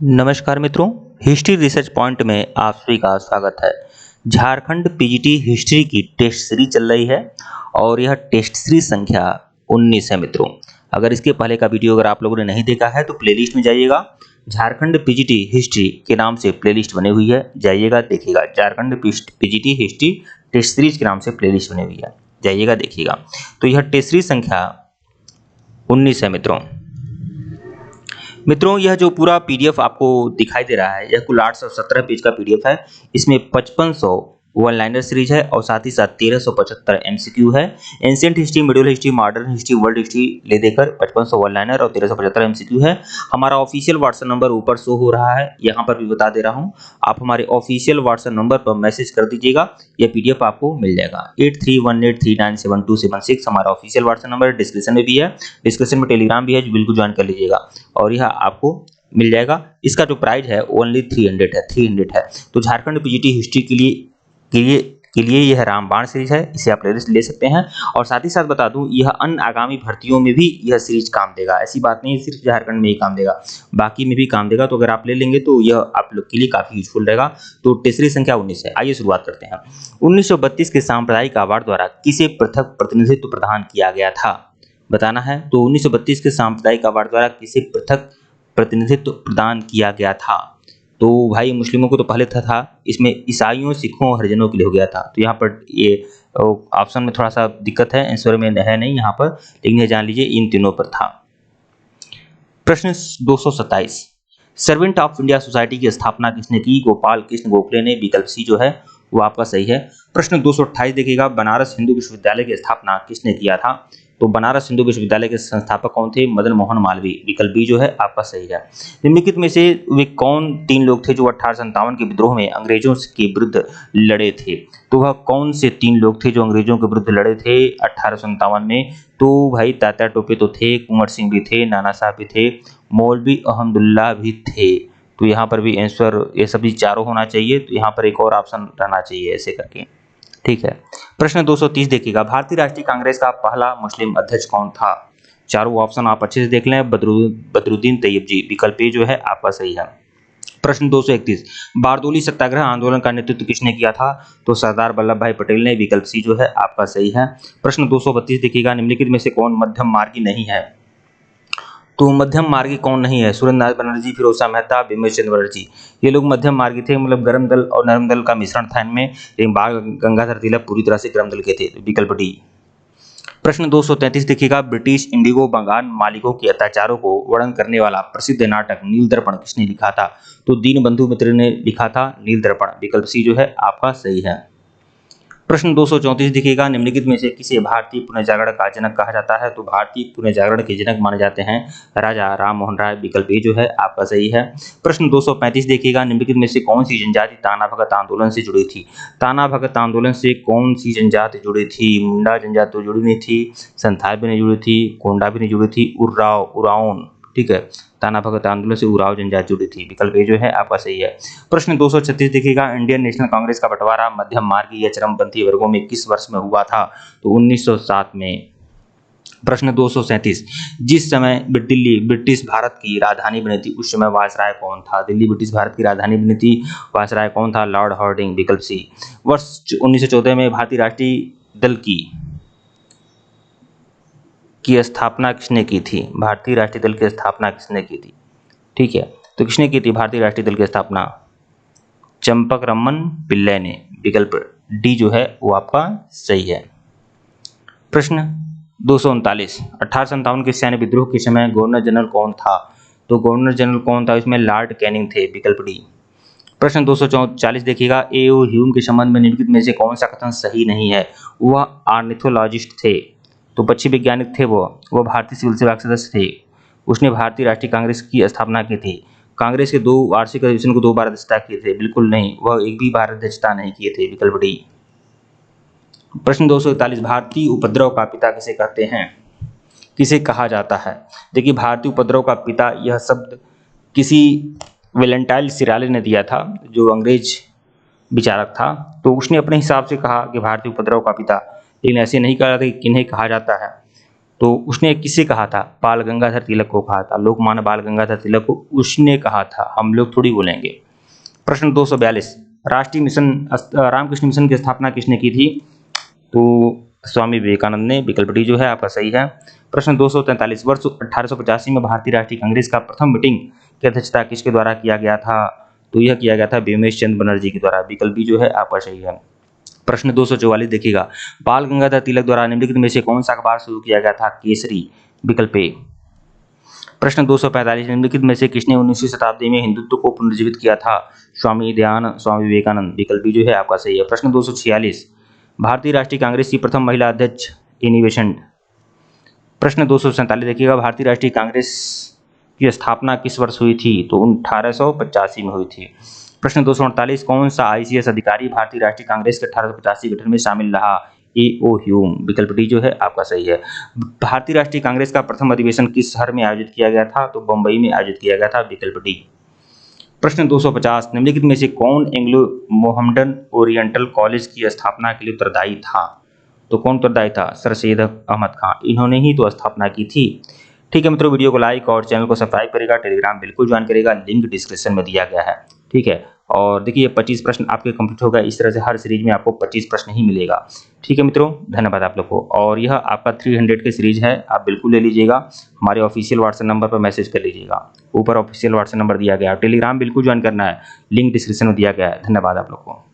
नमस्कार मित्रों, history research point में आप सभी का स्वागत है। झारखंड पीजीटी हिस्ट्री की टेस्ट सीरीज चल रही है और यह टेस्ट सीरीज संख्या 19 है मित्रों। अगर इसके पहले का वीडियो अगर आप लोगों ने नहीं देखा है तो प्लेलिस्ट में जाइएगा। झारखंड पीजीटी हिस्ट्री के नाम से प्लेलिस्ट बनी हुई है, जाइएगा देखिएगा। Jharkhand PGT history test series के नाम से प्लेलिस्ट बनी हुई है, जाइएगा देखिएगा। तो यह टेस्ट सीरीज संख्या 19 है मित्रों, यह जो पूरा पीडीएफ आपको दिखाई दे रहा है, यह कुल 817 पेज का पीडीएफ है। इसमें 5500 वन लाइनर सीरीज है और साथ ही साथ 1375 एमसीक्यू है। Ancient history, medieval history, modern history, world history ले देकर 5500 वन लाइनर और 1375 एमसीक्यू है। हमारा ऑफिशियल व्हाट्सएप नंबर ऊपर शो हो रहा है, यहाँ पर भी बता दे रहा हूँ। आप हमारे ऑफिशियल व्हाट्सएप नंबर पर मैसेज कर दीजिएगा, यह पीडीएफ आपको मिल जाएगा। 8318397276 हमारा ऑफिशियल व्हाट्सएप नंबर, डिस्क्रिप्शन में भी है। डिस्क्रिप्शन में टेलीग्राम भी है, जो बिल्कुल ज्वाइन कर लीजिएगा और यह आपको मिल जाएगा। इसका जो प्राइस है ओनली 300 है। तो झारखंड पीजीटी हिस्ट्री के लिए यह रामबाण सीरीज है, इसे आप ले सकते हैं। और साथ ही साथ बता दूं, यह अन्य आगामी भर्तियों में भी यह सीरीज काम देगा। ऐसी बात नहीं सिर्फ झारखंड में ही काम देगा, बाकी में भी काम देगा। तो अगर आप ले लेंगे तो यह आप लोग के लिए काफी यूजफुल रहेगा। तो टेस्टरी संख्या 19 है। आइए शुरुआत करते हैं। 1932 के सांप्रदायिक अवार्ड द्वारा किसे पृथक प्रतिनिधित्व प्रदान किया गया था, बताना है। तो 1932 के सांप्रदायिक अवार्ड द्वारा किसे पृथक प्रतिनिधित्व प्रदान किया गया था। तो भाई मुस्लिमों को तो पहले था, इसमें ईसाइयों, सिखों, हरिजनों के लिए हो गया था। तो यहाँ पर ये ऑप्शन में थोड़ा सा दिक्कत है, आंसर में है नहीं यहाँ पर, लेकिन ये जान लीजिए इन तीनों पर था। प्रश्न 227, सर्वेंट ऑफ इंडिया सोसाइटी की स्थापना किसने की। गोपाल कृष्ण गोखले ने। विकल्प सी जो है वो आपका सही है। प्रश्न 228 देखिएगा, बनारस हिंदू विश्वविद्यालय की स्थापना किसने किया था। तो बनारस हिंदू विश्वविद्यालय के संस्थापक कौन थे। मदन मोहन मालवीय। विकल्प बी जो है आपका सही है। निम्नलिखित में से वे कौन तीन लोग थे जो 1857 के विद्रोह में अंग्रेजों के विरुद्ध लड़े थे। तो वह कौन से तीन लोग थे जो अंग्रेजों के विरुद्ध लड़े थे 1857 में। तो भाई तात्या टोपे तो थे, कुंवर सिंह भी थे, नाना साहब भी थे, मौलवी अहमदुल्ला भी थे। तो यहाँ पर भी आंसर ये सभी चारों होना चाहिए। तो यहाँ पर एक और ऑप्शन रहना चाहिए ऐसे करके, ठीक है। प्रश्न 230 देखिएगा, भारतीय राष्ट्रीय कांग्रेस का पहला मुस्लिम अध्यक्ष कौन था। चारों ऑप्शन आप अच्छे से देख लें। बदरुद्दीन तैयब जी। विकल्प ए जो है आपका सही है। प्रश्न 231, बारदोली सत्याग्रह आंदोलन का नेतृत्व किसने किया था। तो सरदार वल्लभ भाई पटेल ने। विकल्प सी जो है आपका सही है। प्रश्न 232 देखिएगा, निम्नलिखित में से कौन मध्यम मार्गी नहीं है। तो मध्यम मार्गी कौन नहीं है। सुरेंद्रनाथ बनर्जी, फिरोज मेहता, बिमल चंद्र बनर्जी। ये लोग मध्यम मार्गी थे, मतलब गर्म दल और नरम दल का मिश्रण था इनमें, लेकिन बाल गंगाधर तिलक पूरी तरह से गर्म दल के थे। विकल्प डी। प्रश्न 233 देखिएगा, ब्रिटिश इंडिगो बंगाल मालिकों के अत्याचारों को वर्णन करने वाला प्रसिद्ध नाटक नील दर्पण किसने लिखा था। तो दीनबंधु मित्र ने लिखा था नील दर्पण। विकल्प सी जो है आपका सही है। प्रश्न 234 दिखेगा, निम्नलिखित में से किसे भारतीय पुनर्जागरण का जनक कहा जाता है। तो भारतीय पुनर्जागरण के जनक माने जाते हैं राजा राम मोहन राय। विकल्प ए जो है आपका सही है। प्रश्न 235 देखिएगा, निम्नलिखित में से कौन सी जनजाति ताना भगत आंदोलन से जुड़ी थी। ताना भगत आंदोलन से कौन सी जनजाति जुड़ी थी। मुंडा जनजाति तो जुड़ी नहीं थी, संथाल भी नहीं जुड़ी थी, कोंडा भी नहीं जुड़ी थी, उराओन, ठीक है। ताना भगत आंदोलन से उराव जनजाति जुड़ी थी। विकल्प ए जो है आपका सही है। प्रश्न 236 देखिएगा, इंडियन नेशनल कांग्रेस का बंटवारा मध्यम मार्गी या चरमपंथी वर्गों में किस वर्ष में हुआ था। तो 1907 में। प्रश्न 237, जिस समय दिल्ली ब्रिटिश भारत की राजधानी बनी थी उस समय वायसराय कौन था। दिल्ली ब्रिटिश भारत की राजधानी बनी थी, वायसराय कौन था। Lord Hardinge. विकल्प सी। वर्ष 1914 में भारतीय राष्ट्रीय दल की स्थापना किसने की थी। भारतीय राष्ट्रीय दल की स्थापना किसने की थी, ठीक है। तो किसने की थी भारतीय राष्ट्रीय दल की स्थापना। चंपकरमन पिल्लै ने। विकल्प डी जो है वो आपका सही है। प्रश्न 239, 1857 के सैन्य विद्रोह के समय गवर्नर जनरल कौन था। तो गवर्नर जनरल कौन था, इसमें लॉर्ड कैनिंग थे। विकल्प डी। प्रश्न 240 देखिएगा, ए.ओ. ह्यूम के संबंध में निम्नलिखित में से कौन सा कथन सही नहीं है। वह ऑर्निथोलॉजिस्ट थे, तो पक्षी वैज्ञानिक थे। वो भारतीय सिविल सेवा के सदस्य थे। उसने भारतीय राष्ट्रीय कांग्रेस की स्थापना की थी। कांग्रेस के 2 वार्षिक अधिवेशन को 2 बार अध्यक्षता किए थे। बिल्कुल नहीं, वह एक भी बार अध्यक्षता नहीं किए थे। विकल्प डी। प्रश्न 241, भारतीय उपद्रव का पिता किसे कहते हैं, किसे कहा जाता है। देखिए, भारतीय उपद्रव का पिता यह शब्द किसी वेलेंटाइन सिराले ने दिया था, जो अंग्रेज विचारक था। तो उसने अपने हिसाब से कहा कि भारतीय उपद्रव का पिता, लेकिन ऐसे नहीं कहा कि किन्हें कहा जाता है। तो उसने किससे कहा था? बाल गंगाधर तिलक को कहा था, लोकमान्य बाल गंगाधर तिलक को उसने कहा था, हम लोग थोड़ी बोलेंगे। प्रश्न 242, राष्ट्रीय मिशन रामकृष्ण मिशन की स्थापना किसने की थी? तो स्वामी विवेकानंद ने। विकल्प डी जो है आपका सही है। प्रश्न 243, वर्ष 1885 में भारतीय राष्ट्रीय कांग्रेस का प्रथम मीटिंग की अध्यक्षता किसके द्वारा किया गया था? तो यह किया गया था व्योमेश चंद्र बनर्जी के द्वारा। विकल्प बी जो है आपका सही है। प्रश्न 244 देखिएगा, बाल गंगाधर तिलक द्वारा निम्नलिखित में से कौन सा अखबार शुरू किया गया था? केसरी। विकल्प ए। प्रश्न 245, निम्नलिखित में से किसने 19वीं शताब्दी में हिंदुत्व को पुनर्जीवित किया था? स्वामी विवेकानंद। विकल्प बी जो है आपका सही है। प्रश्न 246, भारतीय राष्ट्रीय कांग्रेस की प्रथम महिला अध्यक्ष एनी बेसेंट। प्रश्न 247 देखिएगा, भारतीय राष्ट्रीय कांग्रेस की स्थापना किस वर्ष हुई थी? तो 1885 में हुई थी। प्रश्न 248, कौन सा आईसीएस अधिकारी भारतीय राष्ट्रीय कांग्रेस के 1885 गठन में शामिल रहा? ए.ओ. ह्यूम। विकल्प डी जो है आपका सही है। भारतीय राष्ट्रीय कांग्रेस का प्रथम अधिवेशन किस शहर में आयोजित किया गया था? तो बंबई में आयोजित किया गया था। विकल्प डी। प्रश्न 250, निम्नलिखित में से कौन एंग्लो मोहम्मडन ओरिएंटल कॉलेज की स्थापना के लिए उत्तरदायी था? तो कौन उत्तरदायी था? सर सैयद अहमद खान, इन्होंने ही तो स्थापना की थी। ठीक है मित्रों, वीडियो को लाइक और चैनल को सब्सक्राइब करेगा, टेलीग्राम बिल्कुल ज्वाइन करेगा, लिंक डिस्क्रिप्शन में दिया गया है। ठीक है, और देखिए 25 प्रश्न आपके कंप्लीट होगा। इस तरह से हर सीरीज में आपको 25 प्रश्न ही मिलेगा। ठीक है मित्रों, धन्यवाद आप लोग को। और यह आपका 300 की सीरीज है, आप बिल्कुल ले लीजिएगा। हमारे ऑफिशियल व्हाट्सएप नंबर पर मैसेज कर लीजिएगा, ऊपर ऑफिशियल व्हाट्सएप नंबर दिया गया है। टेलीग्राम बिल्कुल ज्वाइन करना है, लिंक डिस्क्रिप्शन में दिया गया है। धन्यवाद आप लोग को।